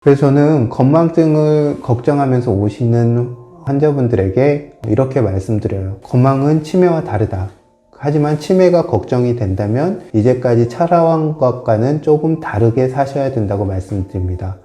그래서 저는 건망증을 걱정하면서 오시는 환자분들에게 이렇게 말씀드려요. 건망은 치매와 다르다. 하지만 치매가 걱정이 된다면 이제까지 살아온 것과는 조금 다르게 사셔야 된다고 말씀드립니다.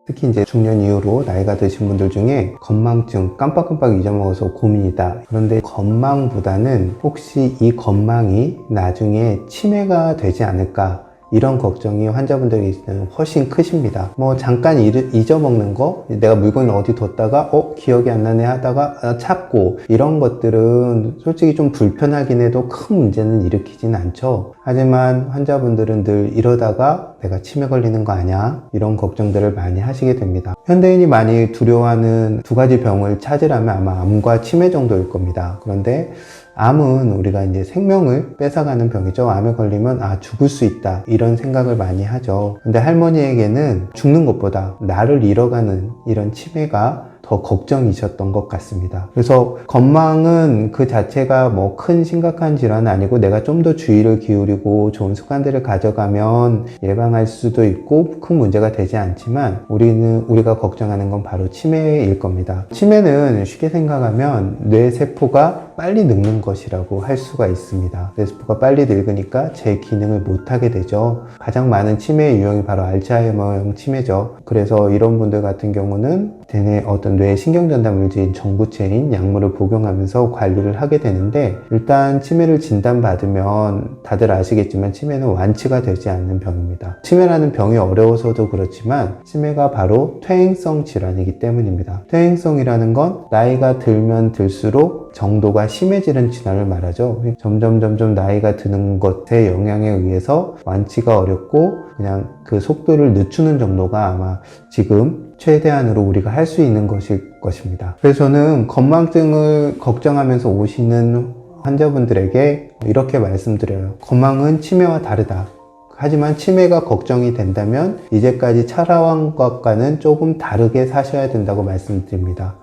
특히 이제 중년 이후로 나이가 드신 분들 중에 건망증, 깜빡깜빡 잊어먹어서 고민이다. 그런데 건망보다는 혹시 이 건망이 나중에 치매가 되지 않을까? 이런 걱정이 환자분들에게는 훨씬 크십니다. 뭐 잠깐 잊어먹는 거, 내가 물건을 어디 뒀다가 기억이 안 나네 하다가 찾고, 이런 것들은 솔직히 좀 불편하긴 해도 큰 문제는 일으키진 않죠. 하지만 환자분들은 늘 이러다가 내가 치매 걸리는 거 아니야? 이런 걱정들을 많이 하시게 됩니다. 현대인이 많이 두려워하는 두 가지 병을 찾으라면 아마 암과 치매 정도일 겁니다. 그런데 암은 우리가 이제 생명을 뺏어가는 병이죠. 암에 걸리면 죽을 수 있다, 이런 생각을 많이 하죠. 근데 할머니에게는 죽는 것보다 나를 잃어가는 이런 치매가 더 걱정이셨던 것 같습니다. 그래서 건망은 그 자체가 뭐 큰 심각한 질환은 아니고 내가 좀 더 주의를 기울이고 좋은 습관들을 가져가면 예방할 수도 있고 큰 문제가 되지 않지만 우리가 걱정하는 건 바로 치매일 겁니다. 치매는 쉽게 생각하면 뇌세포가 빨리 늙는 것이라고 할 수가 있습니다. 뇌세포가 빨리 늙으니까 제 기능을 못하게 되죠. 가장 많은 치매의 유형이 바로 알츠하이머형 치매죠. 그래서 이런 분들 같은 경우는 대뇌 어떤 뇌 신경전달물질인 전구체인 약물을 복용하면서 관리를 하게 되는데, 일단 치매를 진단받으면 다들 아시겠지만 치매는 완치가 되지 않는 병입니다. 치매라는 병이 어려워서도 그렇지만 치매가 바로 퇴행성 질환이기 때문입니다. 퇴행성이라는 건 나이가 들면 들수록 정도가 심해지는 질환을 말하죠. 점점 나이가 드는 것의 영향에 의해서 완치가 어렵고 그냥 그 속도를 늦추는 정도가 아마 지금 최대한으로 우리가 할 수 있는 것일 것입니다. 그래서 저는 건망증을 걱정하면서 오시는 환자분들에게 이렇게 말씀드려요. 건망은 치매와 다르다. 하지만 치매가 걱정이 된다면 이제까지 살아온 것과는 조금 다르게 사셔야 된다고 말씀드립니다.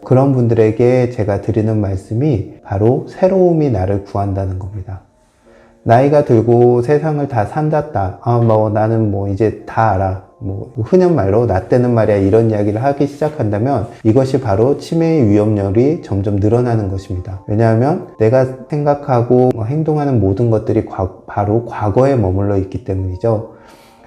그런 분들에게 제가 드리는 말씀이 바로 새로움이 나를 구한다는 겁니다. 나이가 들고 세상을 다 산다다. 나는 이제 다 알아. 흔한 말로 나 때는 말이야, 이런 이야기를 하기 시작한다면 이것이 바로 치매의 위험률이 점점 늘어나는 것입니다. 왜냐하면 내가 생각하고 행동하는 모든 것들이 바로 과거에 머물러 있기 때문이죠.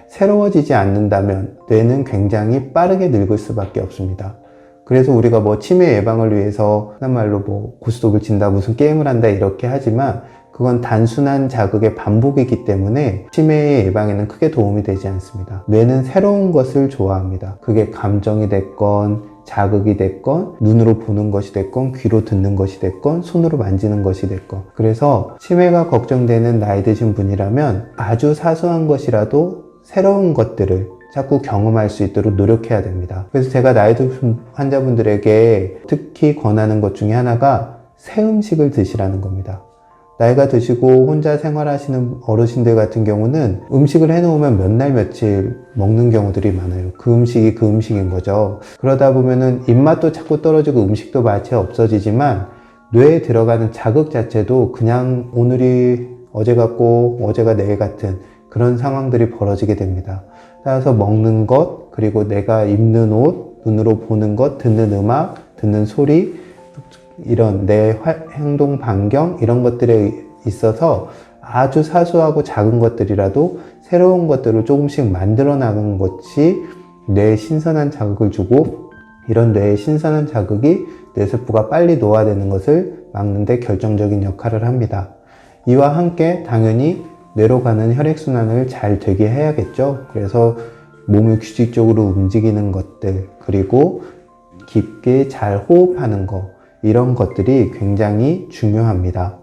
새로워지지 않는다면 뇌는 굉장히 빠르게 늙을 수밖에 없습니다. 그래서 우리가 치매 예방을 위해서 흔한 말로 고스톱을 친다, 무슨 게임을 한다 이렇게 하지만 그건 단순한 자극의 반복이기 때문에 치매의 예방에는 크게 도움이 되지 않습니다. 뇌는 새로운 것을 좋아합니다. 그게 감정이 됐건 자극이 됐건 눈으로 보는 것이 됐건 귀로 듣는 것이 됐건 손으로 만지는 것이 됐건, 그래서 치매가 걱정되는 나이 드신 분이라면 아주 사소한 것이라도 새로운 것들을 자꾸 경험할 수 있도록 노력해야 됩니다. 그래서 제가 나이 드신 환자분들에게 특히 권하는 것 중에 하나가 새 음식을 드시라는 겁니다. 나이가 드시고 혼자 생활하시는 어르신들 같은 경우는 음식을 해놓으면 몇 날 며칠 먹는 경우들이 많아요. 그 음식이 그 음식인 거죠. 그러다 보면은 입맛도 자꾸 떨어지고 음식도 마치 없어지지만 뇌에 들어가는 자극 자체도 그냥 오늘이 어제 같고 어제가 내일 같은 그런 상황들이 벌어지게 됩니다. 따라서 먹는 것, 그리고 내가 입는 옷, 눈으로 보는 것, 듣는 음악, 듣는 소리, 이런 내 행동 반경, 이런 것들에 있어서 아주 사소하고 작은 것들이라도 새로운 것들을 조금씩 만들어 나가는 것이 뇌에 신선한 자극을 주고, 이런 뇌의 신선한 자극이 뇌세포가 빨리 노화되는 것을 막는 데 결정적인 역할을 합니다. 이와 함께 당연히 뇌로 가는 혈액순환을 잘 되게 해야겠죠. 그래서 몸을 규칙적으로 움직이는 것들, 그리고 깊게 잘 호흡하는 것, 이런 것들이 굉장히 중요합니다.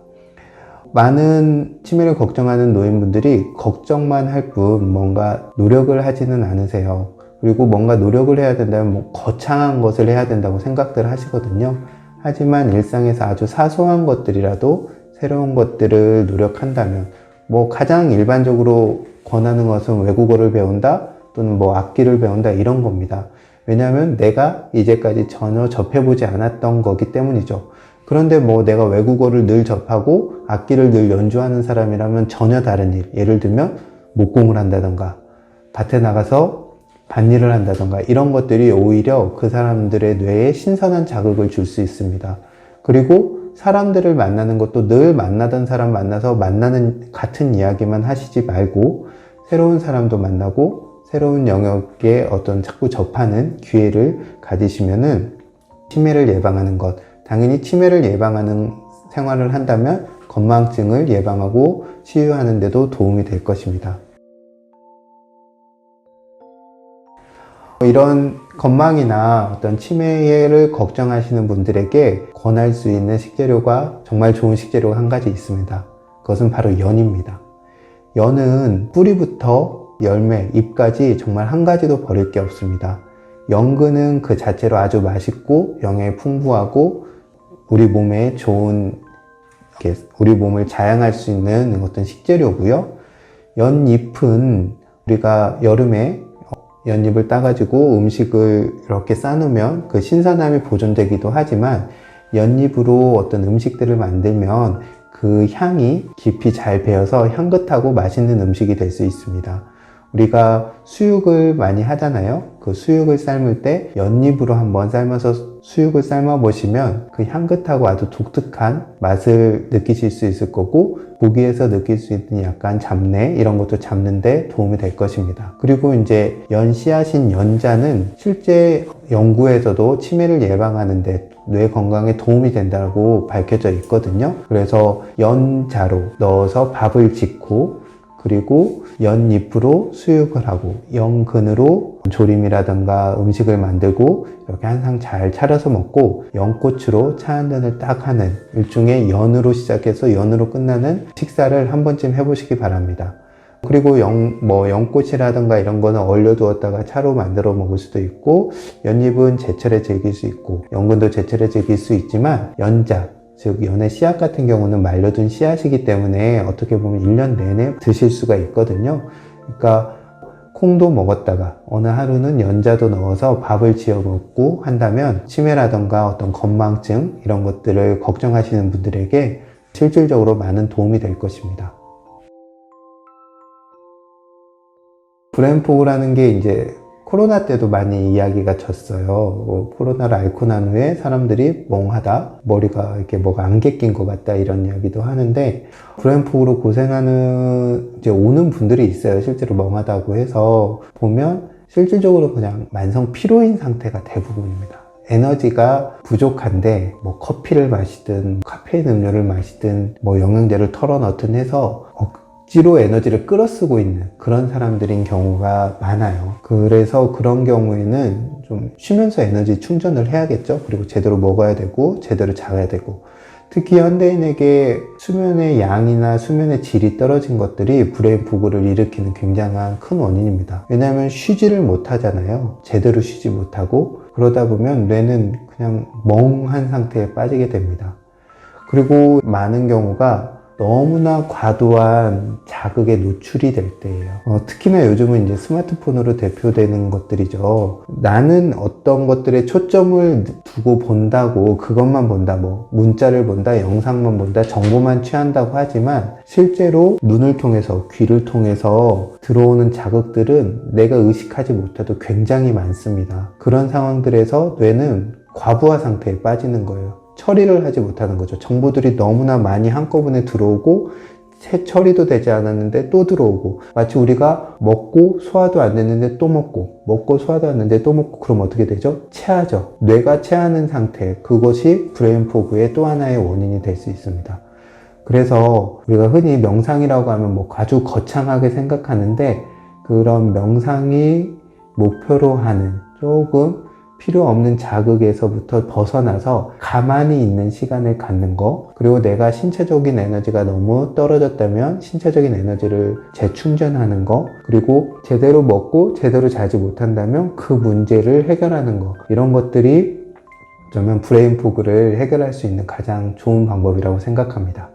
많은 치매를 걱정하는 노인분들이 걱정만 할 뿐 뭔가 노력을 하지는 않으세요. 그리고 뭔가 노력을 해야 된다면 거창한 것을 해야 된다고 생각들 하시거든요. 하지만 일상에서 아주 사소한 것들이라도 새로운 것들을 노력한다면, 가장 일반적으로 권하는 것은 외국어를 배운다, 또는 악기를 배운다, 이런 겁니다. 왜냐하면 내가 이제까지 전혀 접해보지 않았던 거기 때문이죠. 그런데 내가 외국어를 늘 접하고 악기를 늘 연주하는 사람이라면 전혀 다른 일. 예를 들면 목공을 한다던가 밭에 나가서 밭일을 한다던가 이런 것들이 오히려 그 사람들의 뇌에 신선한 자극을 줄 수 있습니다. 그리고 사람들을 만나는 것도 늘 만나던 사람 만나서 만나는 같은 이야기만 하시지 말고 새로운 사람도 만나고 새로운 영역에 어떤 자꾸 접하는 기회를 가지시면은 치매를 예방하는 것, 당연히 치매를 예방하는 생활을 한다면 건망증을 예방하고 치유하는 데도 도움이 될 것입니다. 이런 건망이나 어떤 치매를 걱정하시는 분들에게 권할 수 있는 식재료가 정말 좋은 식재료가 한 가지 있습니다. 그것은 바로 연입니다. 연은 뿌리부터 열매, 잎까지 정말 한 가지도 버릴 게 없습니다. 연근은 그 자체로 아주 맛있고 영양이 풍부하고 우리 몸에 좋은, 우리 몸을 자양할 수 있는 어떤 식재료고요. 연잎은 우리가 여름에 연잎을 따가지고 음식을 이렇게 싸놓으면 그 신선함이 보존되기도 하지만 연잎으로 어떤 음식들을 만들면 그 향이 깊이 잘 배어서 향긋하고 맛있는 음식이 될 수 있습니다. 우리가 수육을 많이 하잖아요. 그 수육을 삶을 때 연잎으로 한번 삶아서 수육을 삶아 보시면 그 향긋하고 아주 독특한 맛을 느끼실 수 있을 거고 고기에서 느낄 수 있는 약간 잡내 이런 것도 잡는데 도움이 될 것입니다. 그리고 이제 연씨앗인 연자는 실제 연구에서도 치매를 예방하는데 뇌 건강에 도움이 된다고 밝혀져 있거든요. 그래서 연자로 넣어서 밥을 짓고 그리고 연잎으로 수육을 하고 연근으로 조림이라든가 음식을 만들고 이렇게 항상 잘 차려서 먹고 연꽃으로 차 한 잔을 딱 하는 일종의 연으로 시작해서 연으로 끝나는 식사를 한 번쯤 해보시기 바랍니다. 그리고 연꽃이라든가 이런 거는 얼려두었다가 차로 만들어 먹을 수도 있고 연잎은 제철에 즐길 수 있고 연근도 제철에 즐길 수 있지만 연자 즉 연의 씨앗 같은 경우는 말려둔 씨앗이기 때문에 어떻게 보면 1년 내내 드실 수가 있거든요. 그러니까 콩도 먹었다가 어느 하루는 연자도 넣어서 밥을 지어 먹고 한다면 치매라던가 어떤 건망증 이런 것들을 걱정하시는 분들에게 실질적으로 많은 도움이 될 것입니다. 브레인포그라는 게 이제 코로나 때도 많이 이야기가 졌어요. 코로나를 앓고 난 후에 사람들이 멍하다, 머리가 이렇게 뭐가 안개 낀 것 같다 이런 이야기도 하는데 브레인포그로 고생하는 이제 오는 분들이 있어요. 실제로 멍하다고 해서 보면 실질적으로 그냥 만성 피로인 상태가 대부분입니다. 에너지가 부족한데 뭐 커피를 마시든 카페인 음료를 마시든 뭐 영양제를 털어넣든 해서 억지로 에너지를 끌어쓰고 있는 그런 사람들인 경우가 많아요. 그래서 그런 경우에는 좀 쉬면서 에너지 충전을 해야겠죠. 그리고 제대로 먹어야 되고 제대로 자야 되고 특히 현대인에게 수면의 양이나 수면의 질이 떨어진 것들이 브레인포그를 일으키는 굉장한 큰 원인입니다. 왜냐하면 쉬지를 못하잖아요. 제대로 쉬지 못하고 그러다 보면 뇌는 그냥 멍한 상태에 빠지게 됩니다. 그리고 많은 경우가 너무나 과도한 자극에 노출이 될 때예요. 특히나 요즘은 이제 스마트폰으로 대표되는 것들이죠. 나는 어떤 것들에 초점을 두고 본다고 그것만 본다, 뭐 문자를 본다, 영상만 본다, 정보만 취한다고 하지만 실제로 눈을 통해서 귀를 통해서 들어오는 자극들은 내가 의식하지 못해도 굉장히 많습니다. 그런 상황들에서 뇌는 과부하 상태에 빠지는 거예요. 처리를 하지 못하는 거죠. 정보들이 너무나 많이 한꺼번에 들어오고 처리도 되지 않았는데 또 들어오고 마치 우리가 먹고 소화도 안 됐는데 또 먹고 소화도 안 됐는데 또 먹고 그럼 어떻게 되죠? 체하죠. 뇌가 체하는 상태, 그것이 브레인포그의 또 하나의 원인이 될 수 있습니다. 그래서 우리가 흔히 명상이라고 하면 뭐 아주 거창하게 생각하는데 그런 명상이 목표로 하는 조금 필요 없는 자극에서부터 벗어나서 가만히 있는 시간을 갖는 거, 그리고 내가 신체적인 에너지가 너무 떨어졌다면 신체적인 에너지를 재충전하는 거, 그리고 제대로 먹고 제대로 자지 못한다면 그 문제를 해결하는 거, 이런 것들이 어쩌면 브레인포그를 해결할 수 있는 가장 좋은 방법이라고 생각합니다.